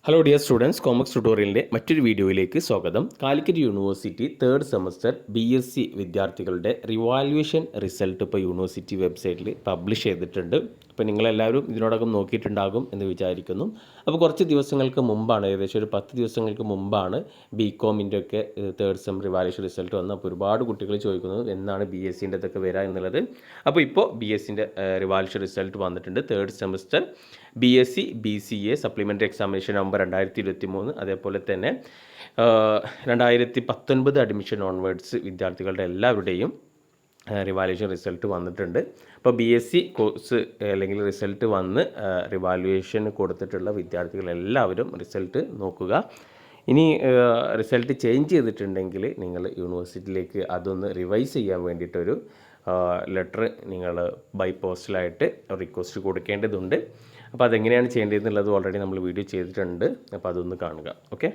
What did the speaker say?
Hello dear students, കോമക്സ് ട്യൂട്ടോറിയലിൻ്റെ മറ്റൊരു വീഡിയോയിലേക്ക് സ്വാഗതം. Calicut university third semester BSc വിദ്യാർത്ഥികളുടെ റിവാലുവേഷൻ റിസൾട്ട് ഇപ്പോൾ യൂണിവേഴ്സിറ്റി വെബ്സൈറ്റിൽ പബ്ലിഷ് ചെയ്തിട്ടുണ്ട്. അപ്പോൾ നിങ്ങളെല്ലാവരും ഇതിനോടകം നോക്കിയിട്ടുണ്ടാകും എന്ന് വിചാരിക്കുന്നു. അപ്പോൾ കുറച്ച് ദിവസങ്ങൾക്ക് മുമ്പാണ്, ഏകദേശം ഒരു 10 ദിവസങ്ങൾക്ക് മുമ്പാണ് BComൻ്റെ ഒക്കെ തേർഡ് സെം റിവാലുവേഷൻ റിസൾട്ട് വന്നത്. അപ്പോൾ ഒരുപാട് കുട്ടികൾ ചോദിക്കുന്നത് എന്നാണ് BScൻ്റെ ഇതൊക്കെ വരിക എന്നുള്ളത്. അപ്പോൾ ഇപ്പോൾ BScൻ്റെ റിവാലുവേഷൻ റിസൾട്ട് വന്നിട്ടുണ്ട്. Third semester BSc BCA supplementary examination number 2023, അതേപോലെ തന്നെ 2019 അഡ്മിഷൻ ഓൺവേർഡ്സ് വിദ്യാർത്ഥികളുടെ എല്ലാവരുടെയും റിവാലുവേഷൻ റിസൾട്ട് വന്നിട്ടുണ്ട്. അപ്പോൾ BSc കോഴ്സ് അല്ലെങ്കിൽ റിസൾട്ട് വന്ന് റിവാലുവേഷൻ കൊടുത്തിട്ടുള്ള വിദ്യാർത്ഥികളെല്ലാവരും റിസൾട്ട് നോക്കുക. ഇനി റിസൾട്ട് ചേഞ്ച് ചെയ്തിട്ടുണ്ടെങ്കിൽ നിങ്ങൾ യൂണിവേഴ്സിറ്റിയിലേക്ക് അതൊന്ന് റിവൈസ് ചെയ്യാൻ വേണ്ടിയിട്ടൊരു ലെറ്റർ നിങ്ങൾ ബൈ പോസ്റ്റലായിട്ട് റിക്വസ്റ്റ് കൊടുക്കേണ്ടതുണ്ട്. അപ്പോൾ അതെങ്ങനെയാണ് ചെയ്യേണ്ടതെന്നുള്ളത് ഓൾറെഡി നമ്മൾ വീഡിയോ ചെയ്തിട്ടുണ്ട്. അപ്പോൾ അതൊന്ന് കാണുക. ഓക്കെ.